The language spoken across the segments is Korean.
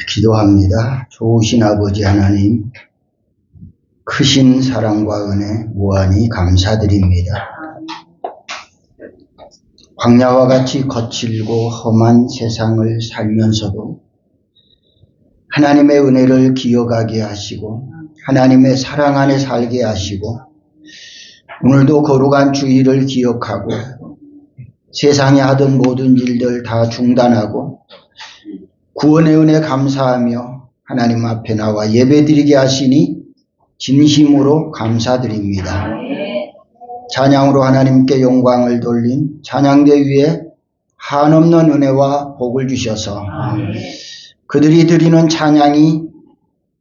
기도합니다. 좋으신 아버지 하나님, 크신 사랑과 은혜 무한히 감사드립니다. 광야와 같이 거칠고 험한 세상을 살면서도 하나님의 은혜를 기억하게 하시고 하나님의 사랑 안에 살게 하시고 오늘도 거룩한 주일을 기억하고 세상에 하던 모든 일들 다 중단하고 구원의 은혜 감사하며 하나님 앞에 나와 예배드리게 하시니 진심으로 감사드립니다. 찬양으로 하나님께 영광을 돌린 찬양대 위에 한없는 은혜와 복을 주셔서 그들이 드리는 찬양이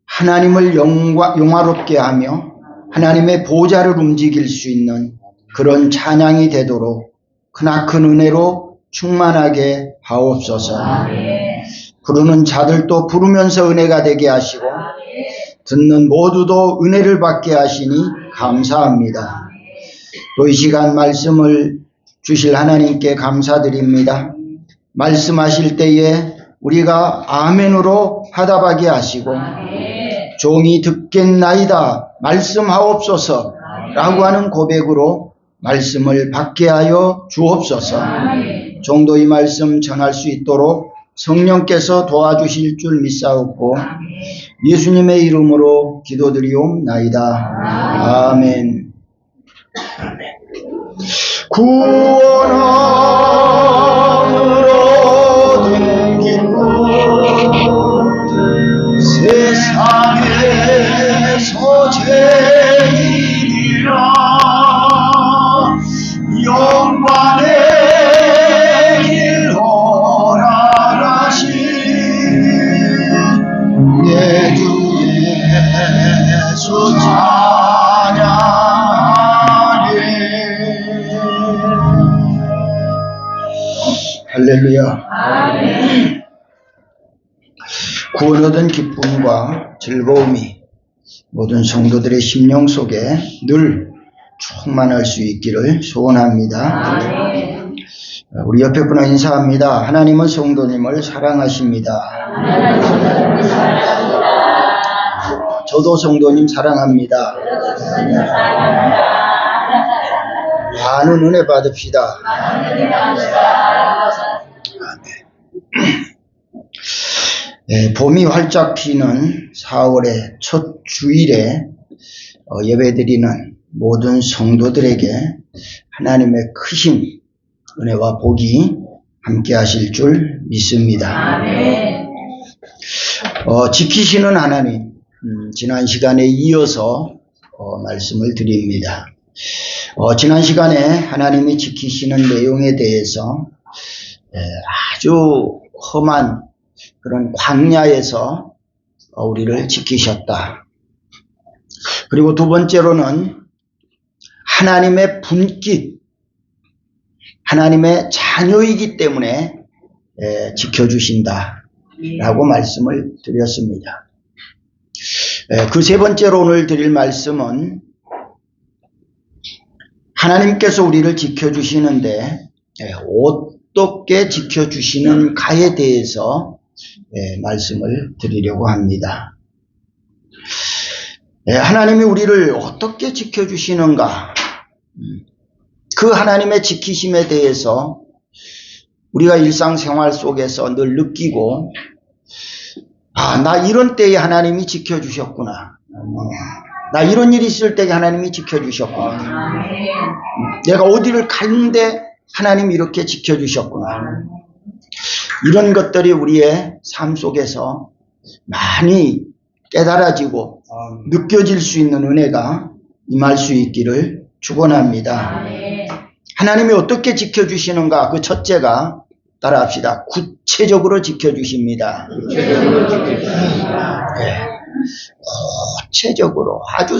하나님을 영화롭게 하며 하나님의 보좌를 움직일 수 있는 그런 찬양이 되도록 크나큰 은혜로 충만하게 하옵소서. 부르는 자들도 부르면서 은혜가 되게 하시고 듣는 모두도 은혜를 받게 하시니 감사합니다. 또 이 시간 말씀을 주실 하나님께 감사드립니다. 말씀하실 때에 우리가 아멘으로 화답하게 하시고 종이 듣겠나이다 말씀하옵소서 라고 하는 고백으로 말씀을 받게 하여 주옵소서. 종도 이 말씀 전할 수 있도록 성령께서 도와주실 줄 믿사옵고 예수님의 이름으로 기도드리옵나이다. 아멘. 구원함으로 얻은 기쁨 세상에서 제일이라 영광의 길 허락하신 내 주 예수 찬양하리. 할렐루야. 아멘. 구원 얻은 기쁨과 즐거움이 모든 성도들의 심령 속에 늘 충만할 수 있기를 소원합니다. 아멘. 우리 옆에 분과 인사합니다. 하나님은 성도님을 사랑하십니다. 저도 성도님 사랑합니다. 많은 은혜 받읍시다. 네, 봄이 활짝 피는 4월의 첫 주일에 예배드리는 모든 성도들에게 하나님의 크신 은혜와 복이 함께 하실 줄 믿습니다. 아멘. 지키시는 하나님, 지난 시간에 이어서 말씀을 드립니다. 지난 시간에 하나님이 지키시는 내용에 대해서 아주 험한 그런 광야에서 우리를 지키셨다. 그리고 두 번째로는 하나님의 분깃, 하나님의 자녀이기 때문에 지켜주신다 라고 말씀을 드렸습니다. 그 세 번째로 오늘 드릴 말씀은 하나님께서 우리를 지켜주시는데 어떻게 지켜주시는가에 대해서 말씀을 드리려고 합니다. 하나님이 우리를 어떻게 지켜주시는가, 그 하나님의 지키심에 대해서 우리가 일상생활 속에서 늘 느끼고, 나 이런 때에 하나님이 지켜주셨구나. 나 이런 일이 있을 때 하나님이 지켜주셨구나. 내가 어디를 가는데 하나님이 이렇게 지켜주셨구나. 이런 것들이 우리의 삶 속에서 많이 깨달아지고 느껴질 수 있는 은혜가 임할 수 있기를 축원합니다. 하나님이 어떻게 지켜주시는가? 그 첫째가 따라합시다. 구체적으로 지켜주십니다. 구체적으로 아주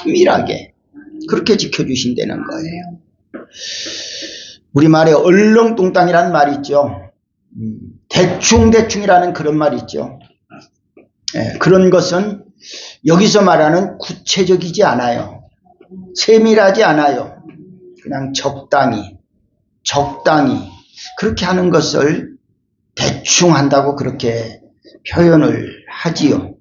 세밀하게 그렇게 지켜주신다는 거예요. 우리말에 얼렁뚱땅이라는 말이 있죠. 대충대충이라는 그런 말이 있죠. 그런 것은 여기서 말하는 구체적이지 않아요. 세밀하지 않아요. 그냥 적당히 그렇게 하는 것을 대충 한다고 그렇게 표현을 하지요.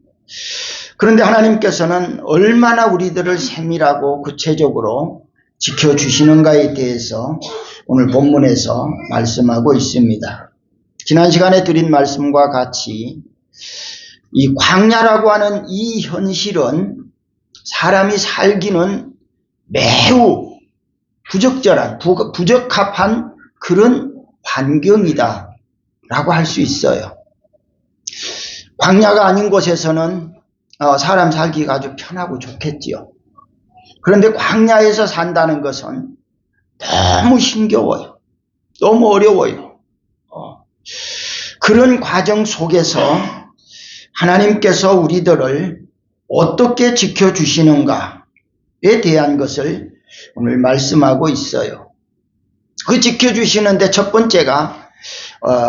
그런데 하나님께서는 얼마나 우리들을 세밀하고 구체적으로 지켜주시는가에 대해서 오늘 본문에서 말씀하고 있습니다. 지난 시간에 드린 말씀과 같이 이 광야라고 하는 이 현실은 사람이 살기는 매우 부적절한, 부적합한 그런 환경이다 라고 할 수 있어요. 광야가 아닌 곳에서는 사람 살기가 아주 편하고 좋겠지요. 그런데 광야에서 산다는 것은 너무 힘겨워요. 너무 어려워요. 그런 과정 속에서 하나님께서 우리들을 어떻게 지켜주시는가에 대한 것을 오늘 말씀하고 있어요. 그 지켜주시는데 첫 번째가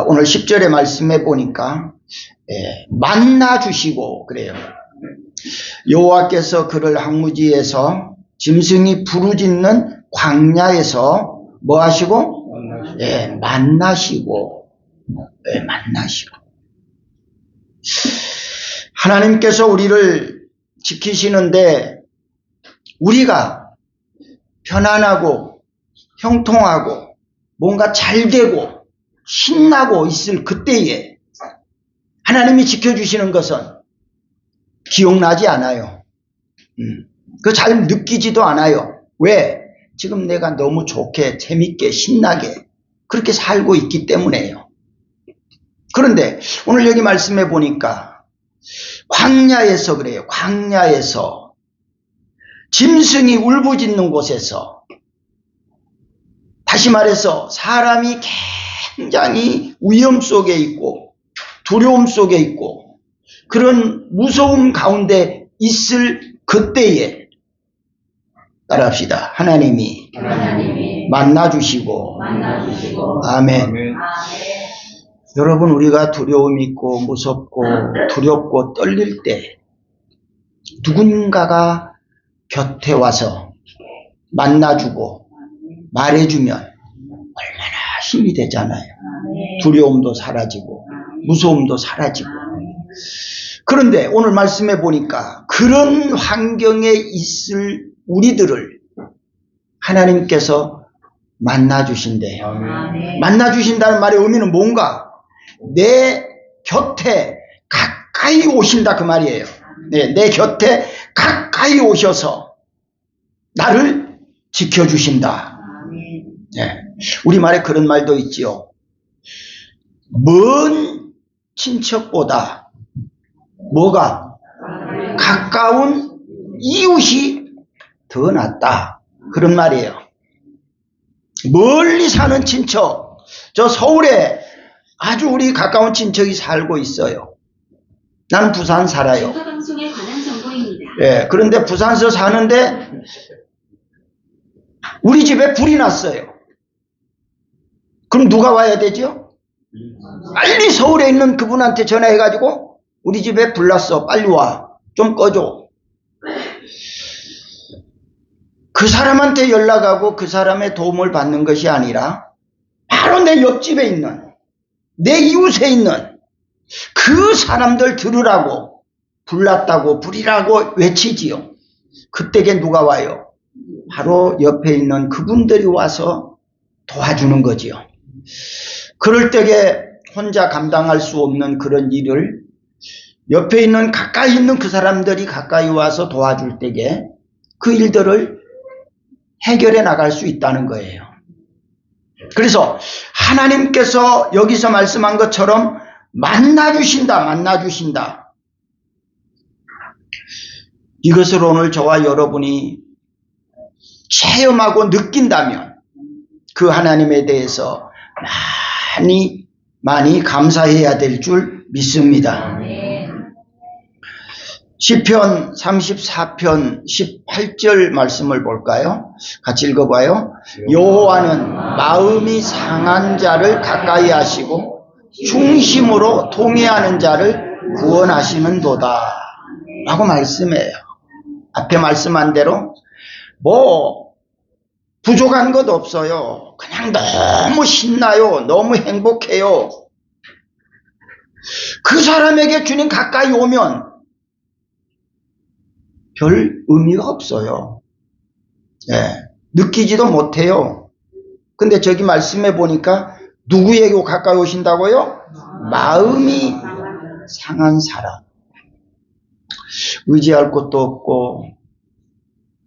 오늘 10절의 말씀에 보니까 만나 주시고 그래요. 여호와께서 그를 항무지에서 짐승이 부르짖는 광야에서 뭐 하시고? 만나시고. 만나시고. 하나님께서 우리를 지키시는데 우리가 편안하고 형통하고 뭔가 잘되고 신나고 있을 그때에 하나님이 지켜주시는 것은 기억나지 않아요. 그 잘 느끼지도 않아요. 왜? 지금 내가 너무 좋게 재밌게 신나게 그렇게 살고 있기 때문에요. 그런데 오늘 여기 말씀해 보니까 광야에서 그래요. 광야에서 짐승이 울부짖는 곳에서 다시 말해서 사람이 굉장히 위험 속에 있고 두려움 속에 있고 그런 무서움 가운데 있을 그때에 따라합시다. 하나님이 만나주시고 아멘. 여러분 우리가 두려움 있고 무섭고 두렵고 떨릴 때 누군가가 곁에 와서 만나주고 말해주면 얼마나 힘이 되잖아요. 두려움도 사라지고 무서움도 사라지고. 그런데 오늘 말씀해 보니까 그런 환경에 있을 우리들을 하나님께서 만나주신대요. 만나주신다는 말의 의미는 뭔가? 내 곁에 가까이 오신다 그 말이에요. 내 곁에 가까이 오셔서 나를 지켜주신다. 우리말에 그런 말도 있지요. 먼 친척보다 뭐가 가까운 이웃이 더 낫다. 그런 말이에요. 멀리 사는 친척, 저 서울에 아주 우리 가까운 친척이 살고 있어요. 나는 부산 살아요. 그런데 부산서 사는데 우리 집에 불이 났어요. 그럼 누가 와야 되죠? 빨리 서울에 있는 그분한테 전화해가지고 우리 집에 불 났어. 빨리 와. 좀 꺼줘. 그 사람한테 연락하고 그 사람의 도움을 받는 것이 아니라 바로 내 옆집에 있는 내 이웃에 있는 그 사람들 들으라고 불났다고 불이라고 외치지요. 그때게 누가 와요? 바로 옆에 있는 그분들이 와서 도와주는 거지요. 그럴 때에 혼자 감당할 수 없는 그런 일을 옆에 있는 가까이 있는 그 사람들이 가까이 와서 도와줄 때에 그 일들을 해결해 나갈 수 있다는 거예요. 그래서 하나님께서 여기서 말씀한 것처럼 만나주신다. 이것을 오늘 저와 여러분이 체험하고 느낀다면 그 하나님에 대해서 많이 감사해야 될 줄 믿습니다. 시편 34편 18절 말씀을 볼까요? 같이 읽어봐요. 여호와는 마음이 상한 자를 가까이 하시고 중심으로 통회하는 자를 구원하시는도다 라고 말씀해요. 앞에 말씀한 대로 부족한 것 없어요. 그냥 너무 신나요. 너무 행복해요. 그 사람에게 주님 가까이 오면 별 의미가 없어요. 예, 느끼지도 못해요. 근데 저기 말씀해 보니까 누구에게 가까이 오신다고요? 마음이 상한 사람. 의지할 것도 없고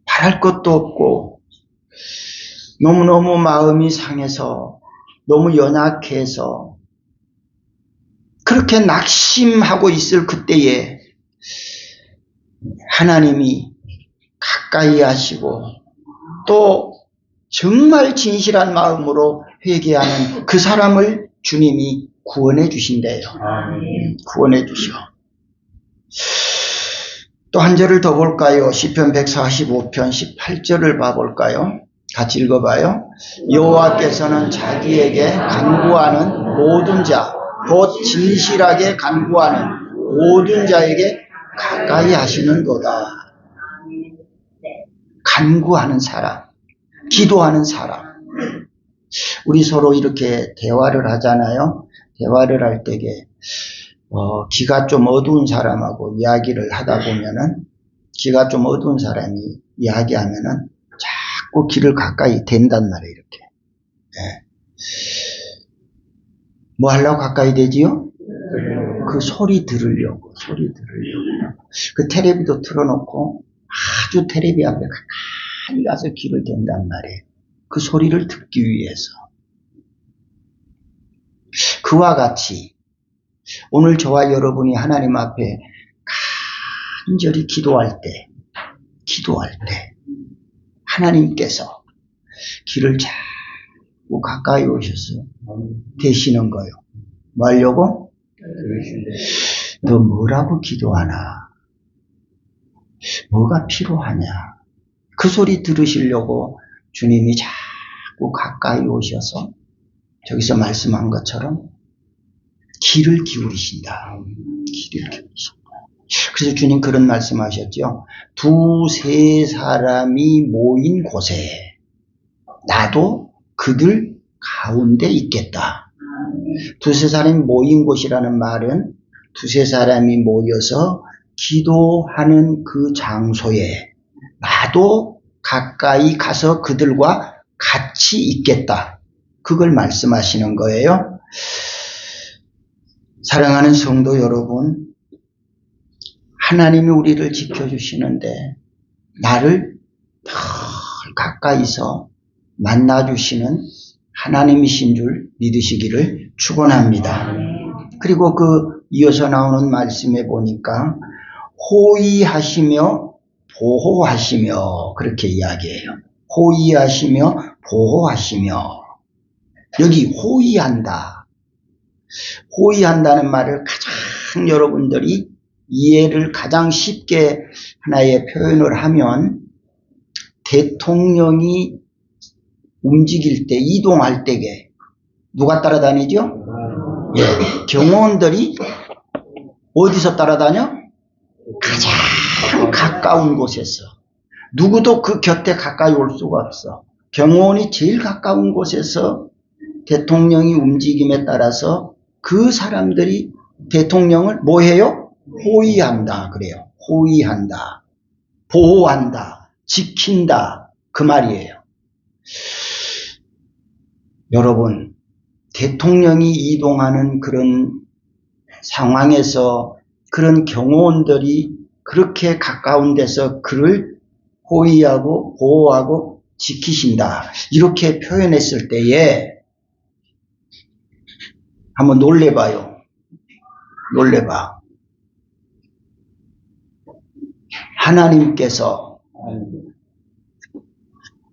바랄 것도 없고 너무너무 마음이 상해서 너무 연약해서 그렇게 낙심하고 있을 그때에 하나님이 가까이 하시고 또 정말 진실한 마음으로 회개하는 그 사람을 주님이 구원해 주신대요. 구원해 주셔. 또 한 절을 더 볼까요? 시편 145편 18절을 봐볼까요? 같이 읽어봐요. 여호와께서는 자기에게 간구하는 모든 자, 곧 진실하게 간구하는 모든 자에게 가까이 하시는도다. 간구하는 사람, 기도하는 사람. 우리 서로 이렇게 대화를 하잖아요. 대화를 할 때에 기가 좀 어두운 사람하고 이야기를 하다 보면은 기가 좀 어두운 사람이 이야기하면은 자꾸 귀를 가까이 댄단 말이에요. 이렇게. 네. 뭐 하려고 가까이 대지요? 그 소리 들으려고. 그 텔레비도 틀어놓고 아주 텔레비 앞에 가까이 가서 귀를 댄단 말이에요. 그 소리를 듣기 위해서. 그와 같이 오늘 저와 여러분이 하나님 앞에 간절히 기도할 때 하나님께서 귀를 자꾸 가까이 오셔서 대시는 거예요. 뭐 하려고? 너 뭐라고 기도하나? 뭐가 필요하냐? 그 소리 들으시려고 주님이 자꾸 가까이 오셔서 저기서 말씀한 것처럼 귀를 기울이신다. 귀를 기울이신다. 그래서 주님 그런 말씀하셨죠. 두세 사람이 모인 곳에 나도 그들 가운데 있겠다. 두세 사람이 모인 곳이라는 말은 두세 사람이 모여서 기도하는 그 장소에 나도 가까이 가서 그들과 같이 있겠다. 그걸 말씀하시는 거예요. 사랑하는 성도 여러분, 하나님이 우리를 지켜주시는데 나를 더 가까이서 만나주시는 하나님이신 줄 믿으시기를 축원합니다. 그리고 그 이어서 나오는 말씀에 보니까 호의하시며 보호하시며 그렇게 이야기해요. 호의하시며 보호하시며. 여기 호의한다는 말을 가장 여러분들이 이해를 가장 쉽게 하나의 표현을 하면 대통령이 움직일 때, 이동할 때에 누가 따라다니죠? 예, 경호원들이 어디서 따라다녀? 가장 가까운 곳에서. 누구도 그 곁에 가까이 올 수가 없어. 경호원이 제일 가까운 곳에서 대통령이 움직임에 따라서 그 사람들이 대통령을 뭐 해요? 호의한다 그래요. 호의한다, 보호한다, 지킨다 그 말이에요. 여러분, 대통령이 이동하는 그런 상황에서 그런 경호원들이 그렇게 가까운 데서 그를 호의하고 보호하고 지키신다 이렇게 표현했을 때에 한번 놀래봐요. 놀래봐. 하나님께서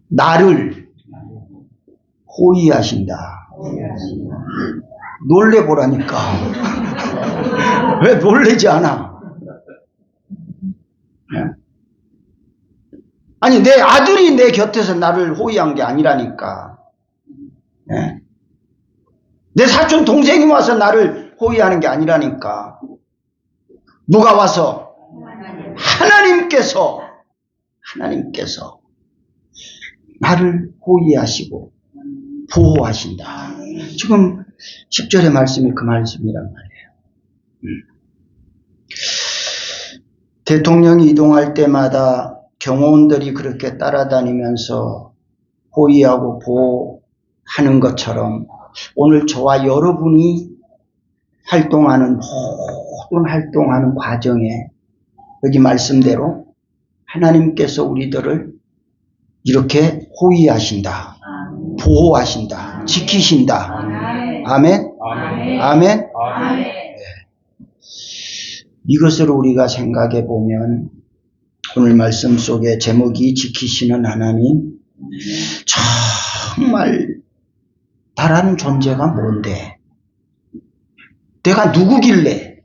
나를 호의하신다. 놀래보라니까. 왜 놀래지 않아? 아니, 내 아들이 내 곁에서 나를 호의한 게 아니라니까. 내 사촌 동생이 와서 나를 호의하는 게 아니라니까. 누가 와서? 하나님께서 나를 호의하시고 보호하신다. 지금 10절의 말씀이 그 말씀이란 말이에요. 대통령이 이동할 때마다 경호원들이 그렇게 따라다니면서 호위하고 보호하는 것처럼 오늘 저와 여러분이 활동하는 모든 활동하는 과정에 여기 말씀대로 하나님께서 우리들을 이렇게 호위하신다, 보호하신다, 지키신다. 아멘? 아멘? 이것을 우리가 생각해 보면 오늘 말씀 속에 제목이 지키시는 하나님, 정말 나라는 존재가 뭔데? 내가 누구길래?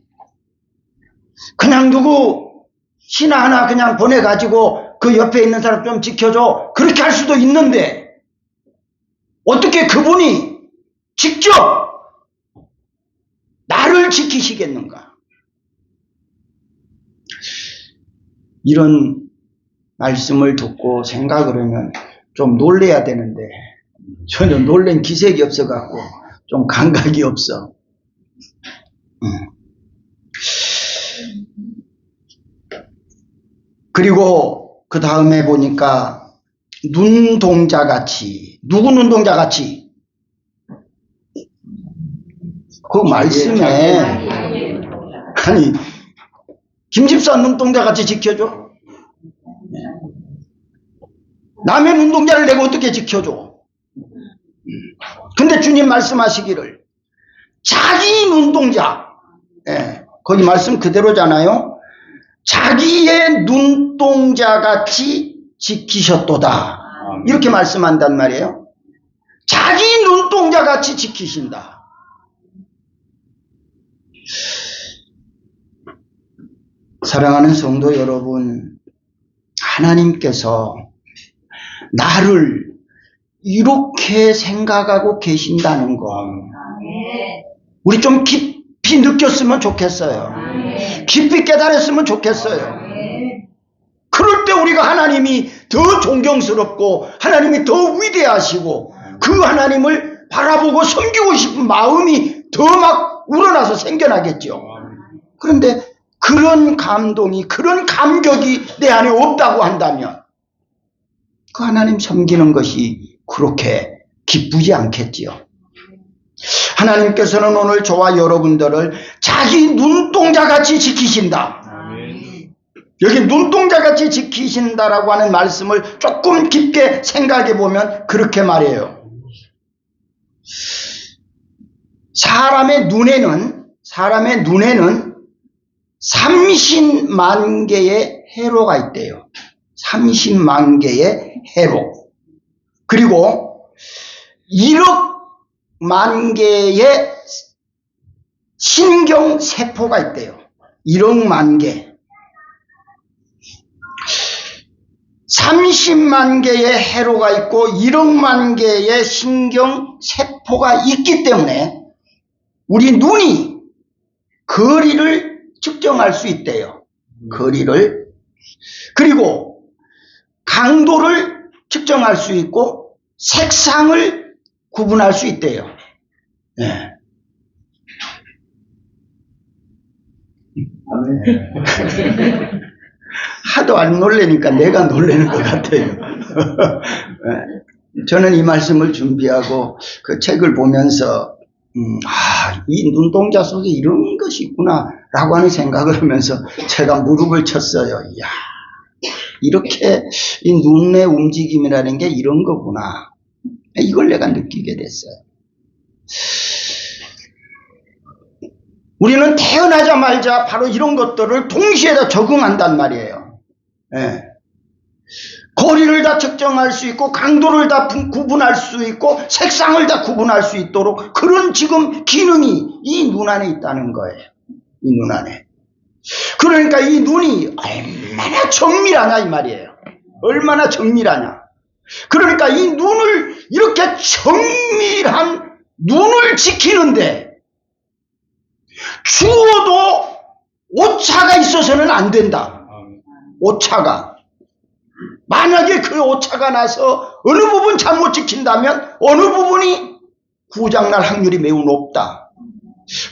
그냥 누구 신하 하나 그냥 보내가지고 그 옆에 있는 사람 좀 지켜줘. 그렇게 할 수도 있는데 어떻게 그분이 직접 나를 지키시겠는가? 이런 말씀을 듣고 생각을 하면 좀 놀래야 되는데 전혀 놀란 기색이 없어갖고 좀 감각이 없어. 그리고 그 다음에 보니까 눈동자같이, 누구 눈동자같이? 그 말씀에 아니 김집사 눈동자같이 지켜줘? 남의 눈동자를 내가 어떻게 지켜줘? 근데 주님 말씀하시기를 자기 눈동자, 거기 말씀 그대로잖아요. 자기의 눈동자같이 지키셨도다. 이렇게 말씀한단 말이에요. 자기 눈동자같이 지키신다. 사랑하는 성도 여러분, 하나님께서 나를 이렇게 생각하고 계신다는 거 우리 좀 깊이 느꼈으면 좋겠어요. 깊이 깨달았으면 좋겠어요. 그럴 때 우리가 하나님이 더 존경스럽고 하나님이 더 위대하시고 그 하나님을 바라보고 섬기고 싶은 마음이 더 막 우러나서 생겨나겠죠. 그런데 그런 감동이, 그런 감격이 내 안에 없다고 한다면 그 하나님 섬기는 것이 그렇게 기쁘지 않겠지요. 하나님께서는 오늘 저와 여러분들을 자기 눈동자같이 지키신다. 여기 눈동자같이 지키신다라고 하는 말씀을 조금 깊게 생각해 보면 그렇게 말해요. 사람의 눈에는 30만 개의 해로가 있대요. 30만 개의 해로. 그리고 1억만 개의 신경세포가 있대요. 1억만 개. 30만 개의 해로가 있고 1억만 개의 신경세포가 있기 때문에 우리 눈이 거리를 측정할 수 있대요. 거리를. 그리고 강도를 측정할 수 있고 색상을 구분할 수 있대요. 네. 하도 안 놀래니까 내가 놀래는 것 같아요. 저는 이 말씀을 준비하고 그 책을 보면서 이 눈동자 속에 이런 것이 있구나 라고 하는 생각을 하면서 제가 무릎을 쳤어요. 이야, 이렇게 이 눈의 움직임이라는 게 이런 거구나. 이걸 내가 느끼게 됐어요. 우리는 태어나자마자 바로 이런 것들을 동시에 다 적응한단 말이에요. 거리를 다 측정할 수 있고 강도를 다 구분할 수 있고 색상을 다 구분할 수 있도록 그런 지금 기능이 이 눈 안에 있다는 거예요. 이 눈 안에. 그러니까 이 눈이 얼마나 정밀하냐 이 말이에요. 얼마나 정밀하냐. 그러니까 이 눈을 이렇게 정밀한 눈을 지키는데 죽어도 오차가 있어서는 안 된다. 오차가. 만약에 그 오차가 나서 어느 부분 잘못 지킨다면 어느 부분이 고장날 확률이 매우 높다.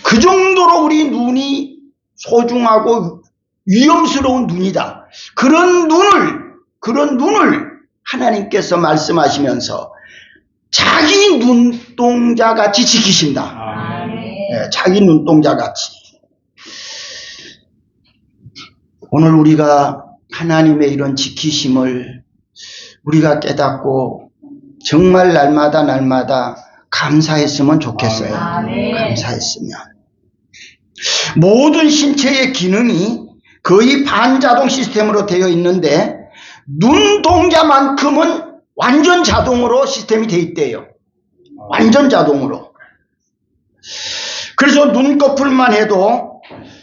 그 정도로 우리 눈이 소중하고 위험스러운 눈이다. 그런 눈을 하나님께서 말씀하시면서 자기 눈동자 같이 지키신다. 네, 자기 눈동자 같이. 오늘 우리가 하나님의 이런 지키심을 우리가 깨닫고 정말 날마다 감사했으면 좋겠어요. 감사했으면. 모든 신체의 기능이 거의 반자동 시스템으로 되어 있는데 눈동자만큼은 완전 자동으로 시스템이 되어 있대요. 완전 자동으로. 그래서 눈꺼풀만 해도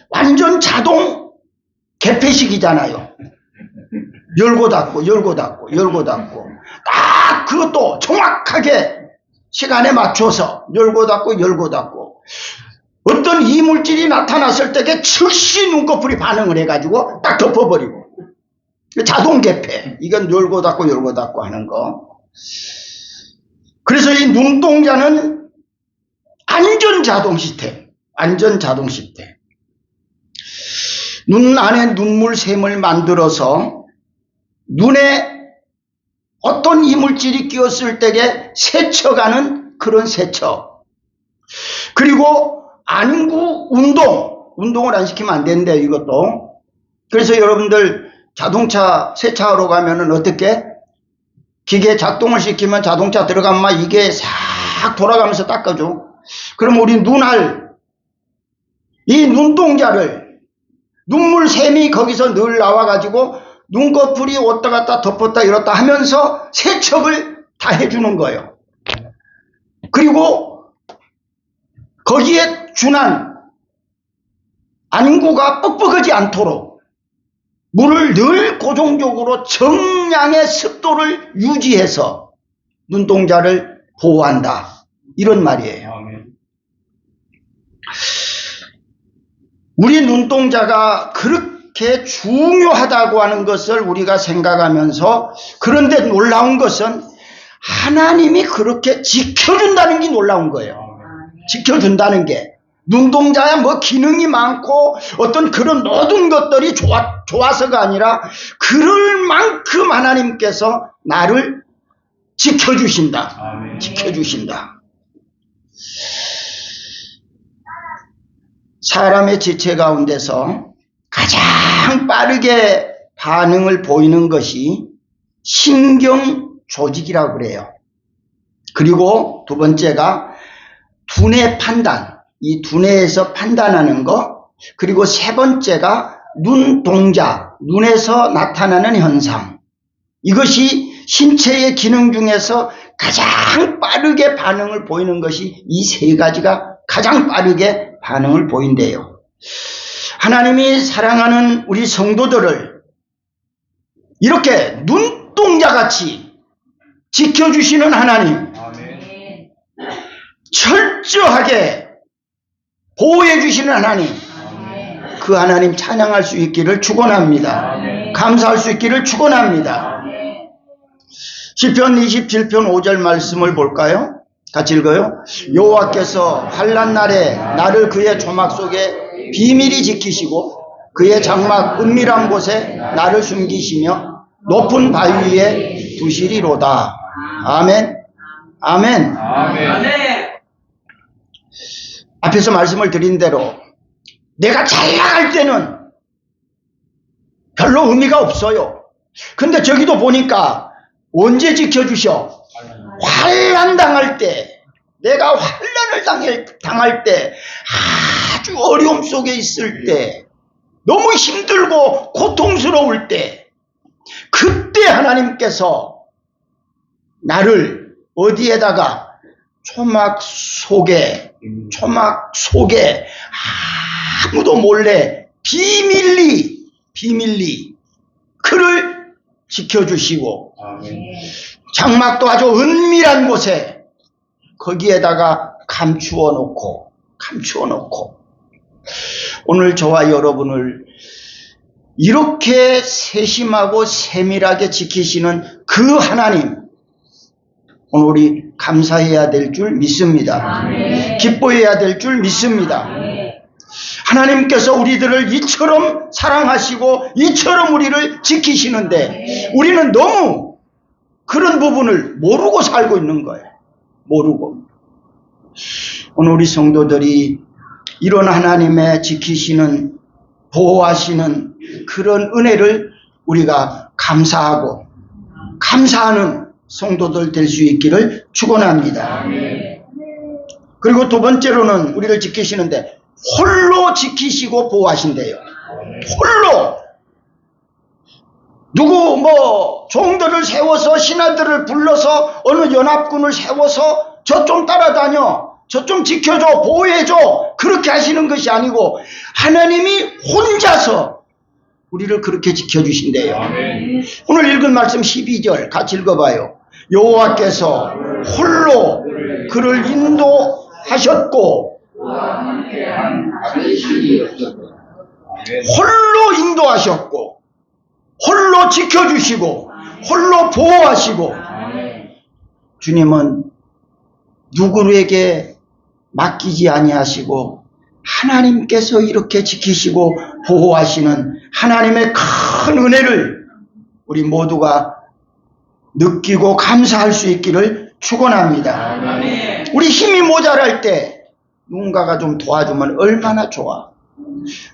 완전 자동 개폐식이잖아요. 열고 닫고 딱 그것도 정확하게 시간에 맞춰서 열고 닫고 어떤 이물질이 나타났을 때에 즉시 눈꺼풀이 반응을 해가지고 딱 덮어버리고. 자동 개폐. 이건 열고 닫고 하는 거. 그래서 이 눈동자는 안전 자동 시스템. 눈 안에 눈물샘을 만들어서 눈에 어떤 이물질이 끼었을 때에 세척하는 그런 세척. 그리고 안구 운동을 안 시키면 안 된대요, 이것도. 그래서 여러분들 자동차 세차하러 가면은 어떻게? 기계 작동을 시키면 자동차 들어가면 이게 싹 돌아가면서 닦아줘. 그럼 우리 이 눈동자를 눈물샘이 거기서 늘 나와가지고 눈꺼풀이 왔다 갔다 덮었다 이렇다 하면서 세척을 다 해주는 거예요. 그리고 거기에 준한 안구가 뻑뻑하지 않도록 물을 늘 고정적으로 정량의 습도를 유지해서 눈동자를 보호한다. 이런 말이에요. 우리 눈동자가 그렇게 중요하다고 하는 것을 우리가 생각하면서, 그런데 놀라운 것은 하나님이 그렇게 지켜준다는 게 놀라운 거예요. 지켜준다는 게. 눈동자야 뭐 기능이 많고 어떤 그런 모든 것들이 좋아서가 아니라 그럴 만큼 하나님께서 나를 지켜주신다. 지켜주신다. 사람의 지체 가운데서 가장 빠르게 반응을 보이는 것이 신경 조직이라고 그래요. 그리고 두 번째가 두뇌 판단. 이 두뇌에서 판단하는 거. 그리고 세 번째가 눈동자, 눈에서 나타나는 현상. 이것이 신체의 기능 중에서 가장 빠르게 반응을 보이는 것이 이 세 가지가 가장 빠르게 반응을 보인대요. 하나님이 사랑하는 우리 성도들을 이렇게 눈동자같이 지켜주시는 하나님, 철저하게 보호해 주시는 하나님, 그 하나님 찬양할 수 있기를 축원합니다. 감사할 수 있기를 축원합니다. 시편 27편 5절 말씀을 볼까요? 같이 읽어요. 여호와께서 환난 날에 나를 그의 조막 속에 비밀히 지키시고 그의 장막 은밀한 곳에 나를 숨기시며 높은 바위 위에 두시리로다. 아멘. 아멘. 앞에서 말씀을 드린 대로 내가 잘 나갈 때는 별로 의미가 없어요. 근데 저기도 보니까 언제 지켜주셔? 환난 당할 때, 내가 환난을 당할 때, 아주 어려움 속에 있을 때, 너무 힘들고 고통스러울 때, 그때 하나님께서 나를 어디에다가 초막 속에 아무도 몰래 비밀리 그를 지켜주시고, 장막도 아주 은밀한 곳에 거기에다가 감추어 놓고 오늘 저와 여러분을 이렇게 세심하고 세밀하게 지키시는 그 하나님, 오늘 우리 감사해야 될 줄 믿습니다. 기뻐해야 될 줄 믿습니다. 하나님께서 우리들을 이처럼 사랑하시고 이처럼 우리를 지키시는데 우리는 너무 그런 부분을 모르고 살고 있는 거예요. 모르고. 오늘 우리 성도들이 이런 하나님의 지키시는, 보호하시는 그런 은혜를 우리가 감사하고 감사하는 성도들 될 수 있기를 축원합니다. 그리고 두 번째로는 우리를 지키시는데 홀로 지키시고 보호하신대요. 홀로. 누구 종들을 세워서 신하들을 불러서 어느 연합군을 세워서 저 좀 따라다녀, 저 좀 지켜줘, 보호해줘, 그렇게 하시는 것이 아니고 하나님이 혼자서 우리를 그렇게 지켜주신대요. 오늘 읽은 말씀 12절 같이 읽어봐요. 여호와께서 홀로 그를 인도하셨고, 홀로 인도하셨고, 홀로 지켜주시고, 홀로 보호하시고, 주님은 누구에게 맡기지 아니하시고 하나님께서 이렇게 지키시고 보호하시는 하나님의 큰 은혜를 우리 모두가 느끼고 감사할 수 있기를 축원합니다. 우리 힘이 모자랄 때 누군가가 좀 도와주면 얼마나 좋아.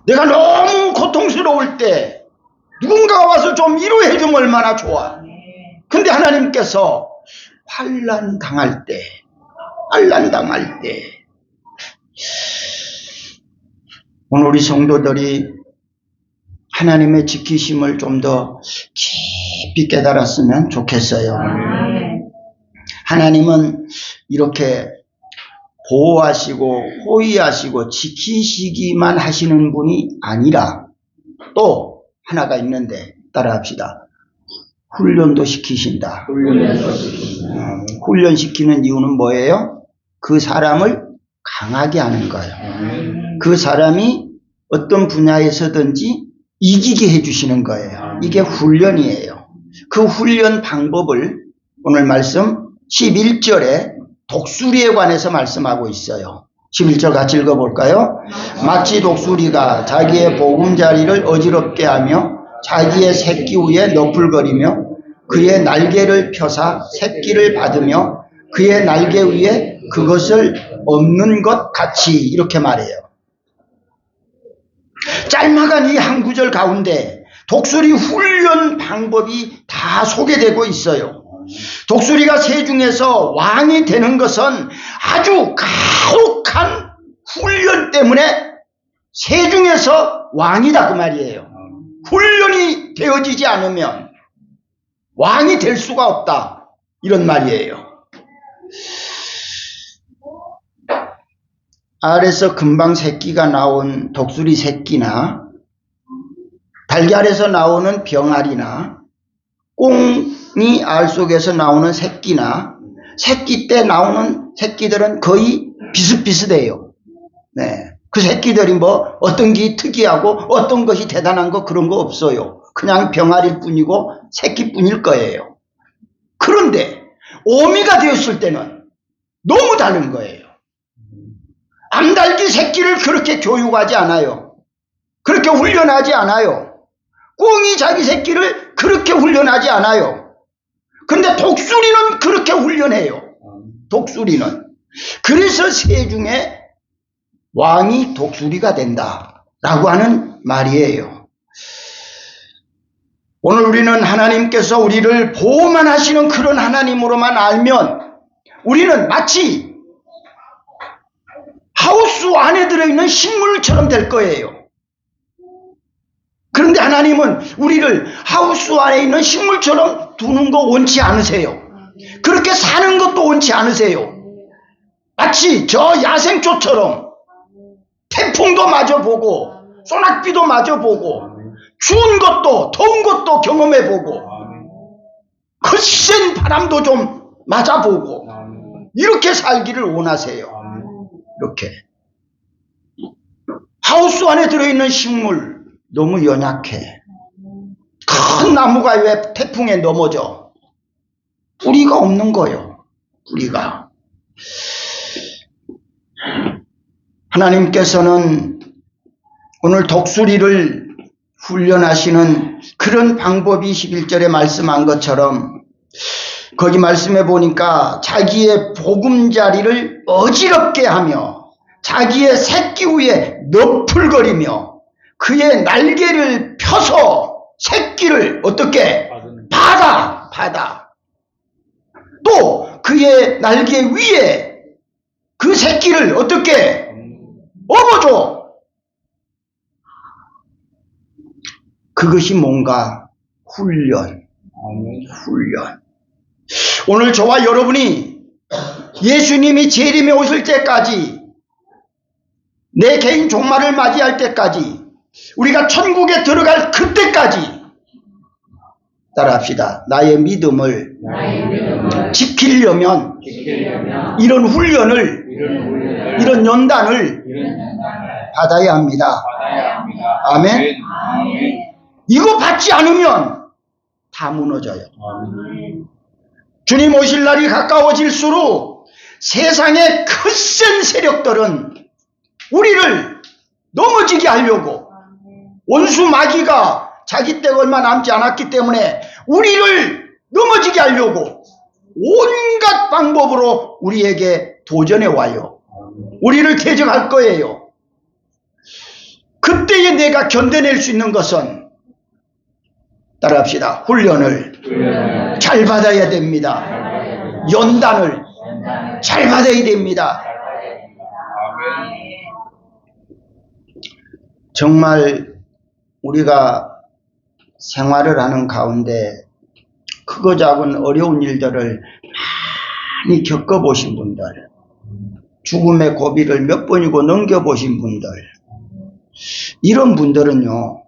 내가 너무 고통스러울 때 누군가가 와서 좀 위로해주면 얼마나 좋아. 근데 하나님께서 환난 당할 때 오늘 우리 성도들이 하나님의 지키심을 좀 더 깊이 깨달았으면 좋겠어요. 하나님은 이렇게 보호하시고 호위하시고 지키시기만 하시는 분이 아니라 또 하나가 있는데 따라합시다. 훈련도 시키신다. 훈련시키는 이유는 뭐예요? 그 사람을 강하게 하는 거예요. 그 사람이 어떤 분야에서든지 이기게 해주시는 거예요. 이게 훈련이에요. 그 훈련 방법을 오늘 말씀 11절에 독수리에 관해서 말씀하고 있어요. 11절 같이 읽어볼까요? 마치 독수리가 자기의 보금자리를 어지럽게 하며 자기의 새끼 위에 너풀거리며 그의 날개를 펴사 새끼를 받으며 그의 날개 위에 그것을 얻는 것 같이, 이렇게 말해요. 짤막한 이 한 구절 가운데 독수리 훈련 방법이 다 소개되고 있어요. 독수리가 새 중에서 왕이 되는 것은 아주 가혹한 훈련 때문에 새 중에서 왕이다 그 말이에요. 훈련이 되어지지 않으면 왕이 될 수가 없다, 이런 말이에요. 알에서 금방 새끼가 나온 독수리 새끼나 달걀에서 나오는 병아리나 꽁이 알 속에서 나오는 새끼나 새끼 때 나오는 새끼들은 거의 비슷비슷해요. 네. 그 새끼들이 어떤 게 특이하고 어떤 것이 대단한 거 그런 거 없어요. 그냥 병아리일 뿐이고 새끼뿐일 거예요. 그런데 어미가 되었을 때는 너무 다른 거예요. 암달기 새끼를 그렇게 교육하지 않아요. 그렇게 훈련하지 않아요. 꽁이 자기 새끼를 그렇게 훈련하지 않아요. 근데 독수리는 그렇게 훈련해요. 독수리는. 그래서 새 중에 왕이 독수리가 된다라고 하는 말이에요. 오늘 우리는 하나님께서 우리를 보호만 하시는 그런 하나님으로만 알면 우리는 마치 하우스 안에 들어있는 식물처럼 될 거예요. 그런데 하나님은 우리를 하우스 안에 있는 식물처럼 두는 거 원치 않으세요. 그렇게 사는 것도 원치 않으세요. 마치 저 야생초처럼 태풍도 마주보고 소낙비도 마주보고 추운 것도 더운 것도 경험해보고 거센 바람도 좀 맞아보고 이렇게 살기를 원하세요. 이렇게. 하우스 안에 들어있는 식물 너무 연약해. 큰 나무가 왜 태풍에 넘어져? 뿌리가 없는 거예요. 뿌리가. 하나님께서는 오늘 독수리를 훈련하시는 그런 방법이 11절에 말씀한 것처럼 거기 말씀해 보니까 자기의 보금자리를 어지럽게 하며 자기의 새끼 위에 너풀거리며 그의 날개를 펴서 새끼를 어떻게 받아 또 그의 날개 위에 그 새끼를 어떻게 업어줘. 그것이 뭔가 훈련. 오늘 저와 여러분이 예수님이 재림에 오실 때까지 내 개인 종말을 맞이할 때까지 우리가 천국에 들어갈 그때까지 따라합시다. 나의 믿음을 지키려면 이런 훈련을 이런 연단을 받아야 합니다. 아멘. 이거 받지 않으면 다 무너져요. 주님 오실 날이 가까워질수록 세상의 거센 세력들은 우리를 넘어지게 하려고 원수 마귀가 자기 때가 얼마 남지 않았기 때문에 우리를 넘어지게 하려고 온갖 방법으로 우리에게 도전해 와요. 우리를 대적할 거예요. 그때에 내가 견뎌낼 수 있는 것은 따라합시다. 훈련을 잘 받아야 됩니다. 연단을 잘 받아야 됩니다. 정말 우리가 생활을 하는 가운데 크고 작은 어려운 일들을 많이 겪어보신 분들, 죽음의 고비를 몇 번이고 넘겨보신 분들, 이런 분들은요,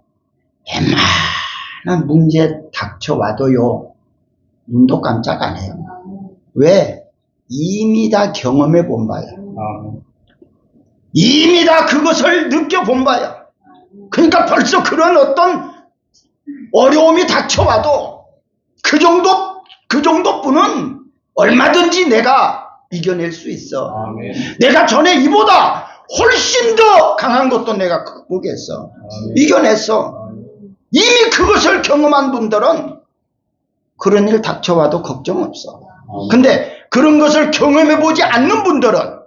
웬만한 문제 닥쳐와도요, 눈도 깜짝 안 해요. 왜? 이미 다 경험해 본 바야. 이미 다 그것을 느껴본 바야. 그러니까 벌써 그런 어떤 어려움이 닥쳐와도 그 정도뿐은 얼마든지 내가 이겨낼 수 있어. 내가 전에 이보다 훨씬 더 강한 것도 내가 극복했어. 이겨냈어. 이미 그것을 경험한 분들은 그런 일 닥쳐와도 걱정 없어. 근데 그런 것을 경험해보지 않는 분들은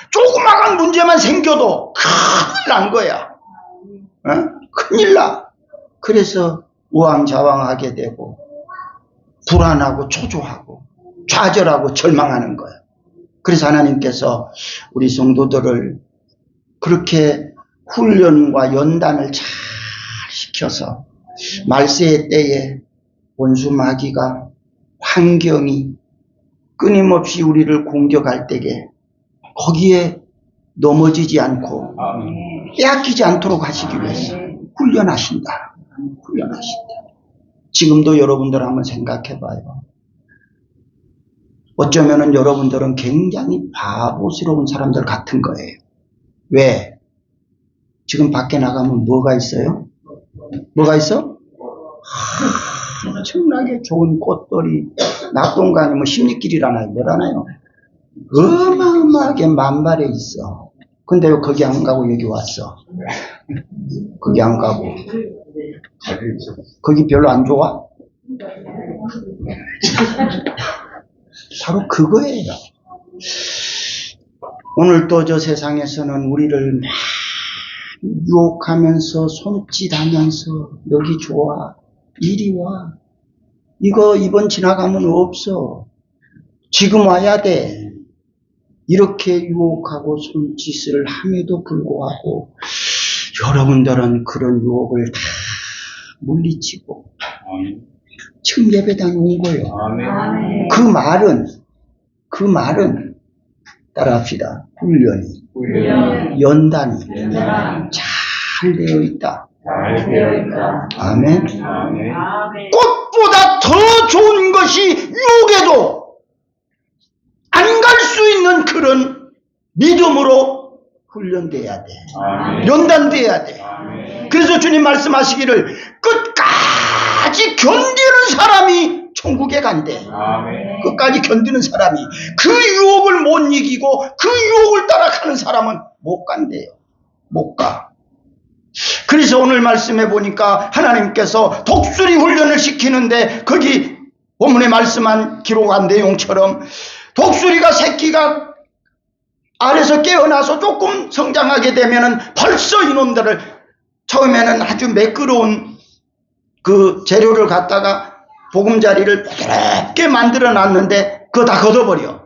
조그마한 문제만 생겨도 큰일 난 거야. 큰일 나. 그래서 우왕좌왕하게 되고 불안하고 초조하고 좌절하고 절망하는 거야. 그래서 하나님께서 우리 성도들을 그렇게 훈련과 연단을 잘 시켜서 말세의 때에 원수 마귀가 환경이 끊임없이 우리를 공격할 때에 거기에 넘어지지 않고 빼앗기지 않도록 하시기 위해서 훈련하신다. 지금도 여러분들 한번 생각해 봐요. 어쩌면은 여러분들은 굉장히 바보스러운 사람들 같은 거예요. 왜? 지금 밖에 나가면 뭐가 있어요? 뭐가 있어? 엄청나게 좋은 꽃들이 낙동강이 뭐 십리길이라나요? 뭐라나요? 어마어마하게 만발해 있어. 근데 왜 거기 안 가고 여기 왔어? 거기 안 가고. 거기 별로 안 좋아? 바로 그거예요. 오늘 또 저 세상에서는 우리를 막 유혹하면서 손짓하면서 여기 좋아, 이리 와. 이거 이번 지나가면 없어. 지금 와야 돼. 이렇게 유혹하고 손짓을 함에도 불구하고 여러분들은 그런 유혹을 다 물리치고 지금 예배당에 온 거예요. 그 말은 따라합시다. 훈련이 연단이 잘 되어 있다. 아멘. 꽃보다 더 좋은 것이 유혹에도 안 갈 수 있는 그런 믿음으로 훈련돼야 돼. 연단돼야 돼. 그래서 주님 말씀하시기를 끝까지 견디는 사람이 천국에 간대. 끝까지 견디는 사람이 그 유혹을 못 이기고 그 유혹을 따라가는 사람은 못 간대요. 못 가. 그래서 오늘 말씀해 보니까 하나님께서 독수리 훈련을 시키는데 거기 본문에 말씀한 기록한 내용처럼 독수리가 새끼가 알에서 깨어나서 조금 성장하게 되면은 벌써 이놈들을 처음에는 아주 매끄러운 그 재료를 갖다가 보금자리를 부드럽게 만들어 놨는데 그거 다 걷어버려.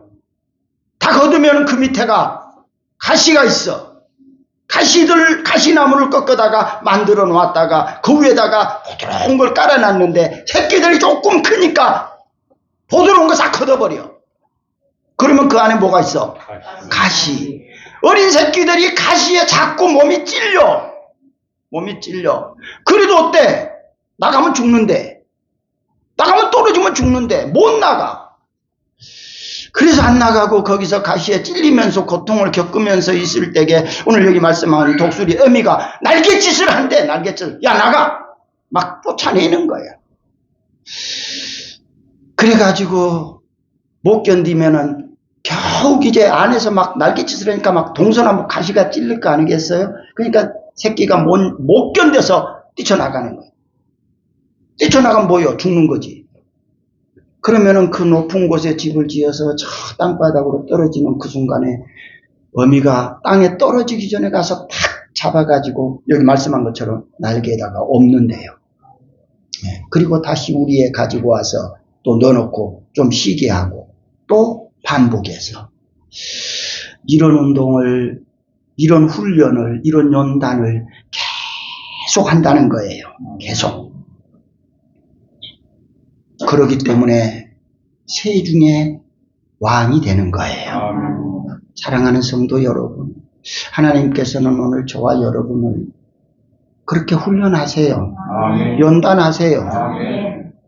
다 걷으면 그 밑에가 가시가 있어. 가시나무를 꺾어다가 만들어 놓았다가 그 위에다가 부드러운 걸 깔아놨는데 새끼들이 조금 크니까 부드러운 거 싹 걷어버려. 그러면 그 안에 뭐가 있어? 가시. 어린 새끼들이 가시에 자꾸 몸이 찔려. 그래도 어때? 나가면 죽는데. 나가면 떨어지면 죽는데. 못 나가. 그래서 안 나가고 거기서 가시에 찔리면서 고통을 겪으면서 있을 때에 오늘 여기 말씀하는 독수리 어미가 날갯짓을 한대. 날갯짓. 야 나가. 막 쫓아내는 거야. 그래가지고 못 견디면은 겨우 이제 안에서 막 날갯짓을 하니까 막 동서나무 가시가 찔릴 거 아니겠어요? 그러니까 새끼가 못 견뎌서 뛰쳐나가는 거예요. 뛰쳐나가면 뭐요? 죽는 거지. 그러면은 그 높은 곳에 집을 지어서 저 땅바닥으로 떨어지는 그 순간에 어미가 땅에 떨어지기 전에 가서 탁 잡아가지고 여기 말씀한 것처럼 날개에다가 엎는데요. 그리고 다시 우리에 가지고 와서 또 넣어놓고 좀 쉬게 하고 또 반복해서 이런 운동을, 이런 훈련을, 이런 연단을 계속 한다는 거예요. 계속. 그렇기 때문에 새 중에 왕이 되는 거예요. 사랑하는 성도 여러분, 하나님께서는 오늘 저와 여러분을 그렇게 훈련하세요. 연단하세요.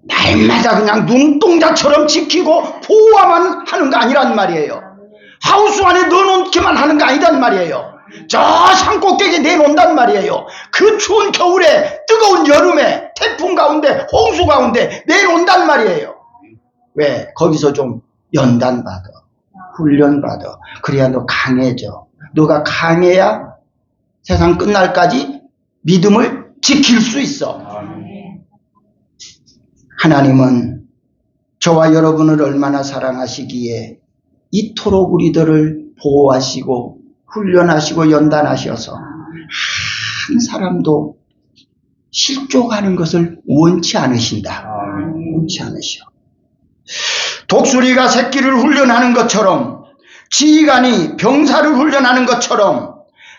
날마다 그냥 눈동자처럼 지키고 보호만 하는 거 아니란 말이에요. 하우스 안에 넣어놓기만 하는 거 아니란 말이에요. 저 산꼭대기에 내놓는단 말이에요. 그 추운 겨울에, 뜨거운 여름에, 태풍 가운데, 홍수 가운데 내놓는단 말이에요. 왜? 거기서 좀 연단받아, 훈련받아. 그래야 너 강해져. 너가 강해야 세상 끝날까지 믿음을 지킬 수 있어. 하나님은 저와 여러분을 얼마나 사랑하시기에 이토록 우리들을 보호하시고 훈련하시고 연단하셔서 한 사람도 실족하는 것을 원치 않으신다. 원치 않으셔. 독수리가 새끼를 훈련하는 것처럼, 지휘관이 병사를 훈련하는 것처럼,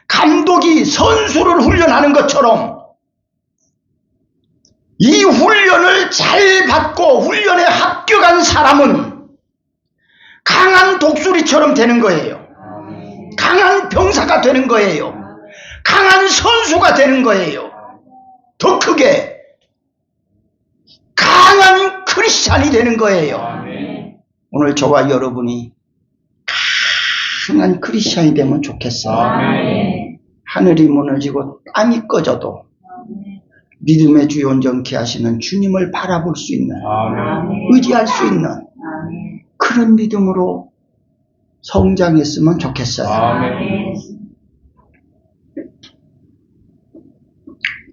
감독이 선수를 훈련하는 것처럼 이 훈련을 잘 받고 훈련에 합격한 사람은 강한 독수리처럼 되는 거예요. 강한 병사가 되는 거예요. 강한 선수가 되는 거예요. 더 크게 강한 크리스찬이 되는 거예요. 오늘 저와 여러분이 강한 크리스찬이 되면 좋겠어요. 하늘이 무너지고 땅이 꺼져도 믿음의 주 온전케 하시는 주님을 바라볼 수 있는, 의지할 수 있는 그런 믿음으로 성장했으면 좋겠어요.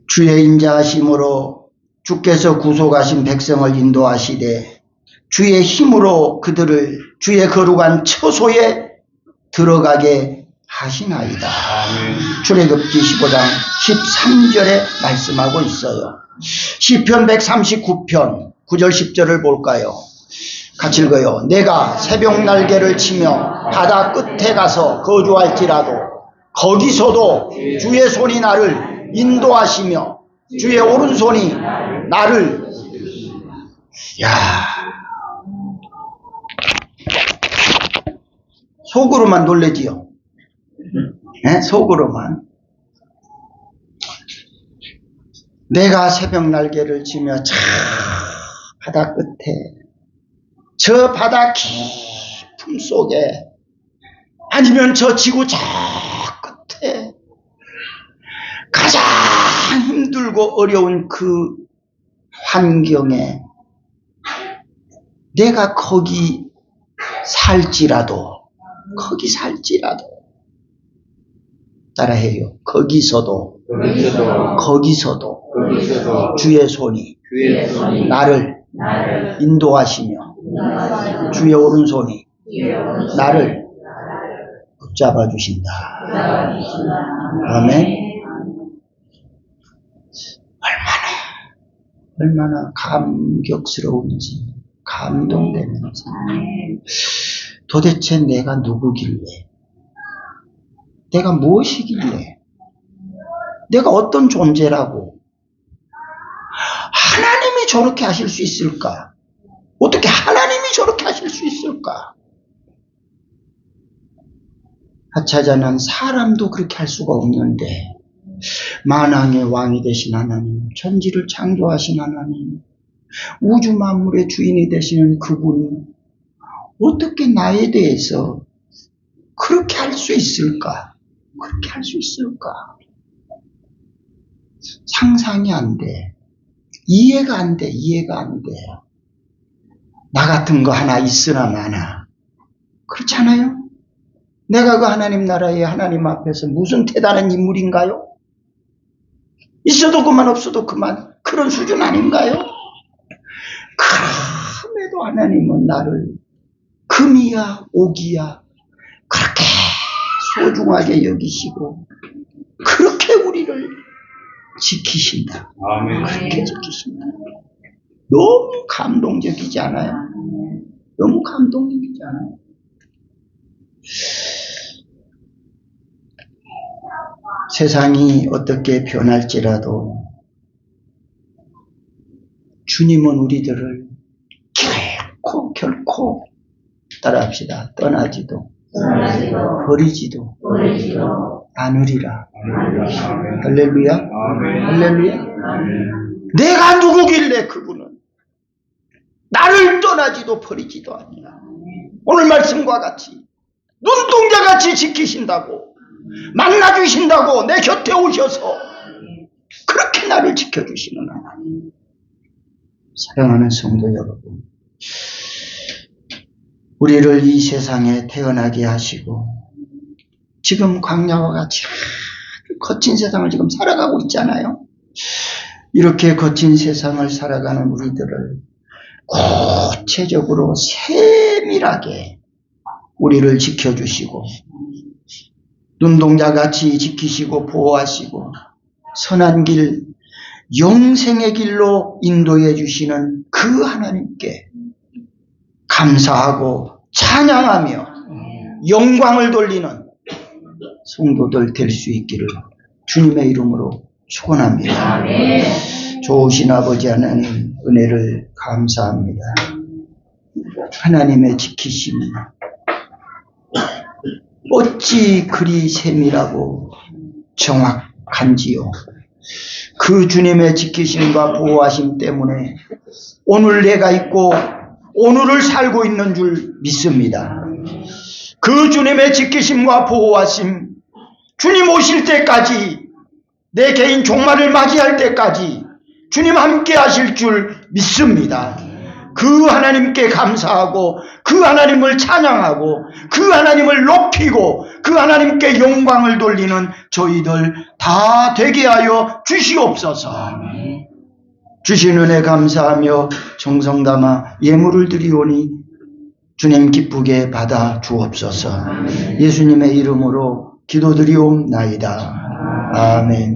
주의 인자하심으로 주께서 구속하신 백성을 인도하시되 주의 힘으로 그들을 주의 거룩한 처소에 들어가게 하시나이다. 출애굽기 15장 13절에 말씀하고 있어요. 시편 139편 9절 10절을 볼까요? 같이 읽어요. 내가 새벽 날개를 치며 바다 끝에 가서 거주할지라도 거기서도 주의 손이 나를 인도하시며 주의 오른손이 나를 속으로만 놀래지요. 네? 속으로만. 내가 새벽 날개를 치며 저 바다 끝에, 저 바다 깊음 속에, 아니면 저 지구 저 끝에 가장 힘들고 어려운 그 환경에 내가 거기 살지라도 따라해요. 거기서도 거기서도 주의 손이 나를 인도하시며 주의 오른손이 나를 붙잡아 주신다. 아멘. 얼마나 감격스러운지, 감동되는지. 도대체 내가 누구길래, 내가 무엇이길래, 내가 어떤 존재라고 하나님이 저렇게 하실 수 있을까? 어떻게 하나님이 저렇게 하실 수 있을까? 하차자는 사람도 그렇게 할 수가 없는데 만왕의 왕이 되신 하나님, 천지를 창조하신 하나님, 우주 만물의 주인이 되시는 그분이 어떻게 나에 대해서 그렇게 할 수 있을까? 그렇게 할 수 있을까? 상상이 안 돼. 이해가 안 돼. 이해가 안 돼. 나 같은 거 하나 있으나 마나. 그렇지 않아요? 내가 그 하나님 나라의 하나님 앞에서 무슨 대단한 인물인가요? 있어도 그만 없어도 그만 그런 수준 아닌가요? 그럼에도 하나님은 나를 금이야 오기야 그렇게 소중하게 여기시고 그렇게 우리를 지키신다. 그렇게 지키신다. 너무 감동적이지 않아요? 너무 감동적이지 않아요? 세상이 어떻게 변할지라도 주님은 우리들을 결코 따라합시다. 떠나지도 버리지도 않으리라. 할렐루야. 할렐루야. 내가 누구길래 그분은 나를 떠나지도 버리지도 않으라. 오늘 말씀과 같이 눈동자같이 지키신다고, 만나주신다고, 내 곁에 오셔서 그렇게 나를 지켜주시는 하나님. 사랑하는 성도 여러분, 우리를 이 세상에 태어나게 하시고 지금 광야와 같이 아주 거친 세상을 지금 살아가고 있잖아요. 이렇게 거친 세상을 살아가는 우리들을 구체적으로 세밀하게 우리를 지켜주시고 눈동자같이 지키시고 보호하시고 선한 길, 영생의 길로 인도해 주시는 그 하나님께 감사하고 찬양하며 영광을 돌리는 성도들 될 수 있기를 주님의 이름으로 축원합니다. 좋으신 아버지 하나님 은혜를 감사합니다. 하나님의 지키심 어찌 그리 세밀하고 정확한지요. 그 주님의 지키심과 보호하심 때문에 오늘 내가 있고 오늘을 살고 있는 줄 믿습니다. 그 주님의 지키심과 보호하심, 주님 오실 때까지, 내 개인 종말을 맞이할 때까지 주님 함께 하실 줄 믿습니다. 그 하나님께 감사하고 그 하나님을 찬양하고 그 하나님을 높이고 그 하나님께 영광을 돌리는 저희들 다 되게 하여 주시옵소서. 주신 은혜 감사하며 정성 담아 예물을 드리오니 주님 기쁘게 받아 주옵소서. 예수님의 이름으로 기도드리옵나이다. 아멘.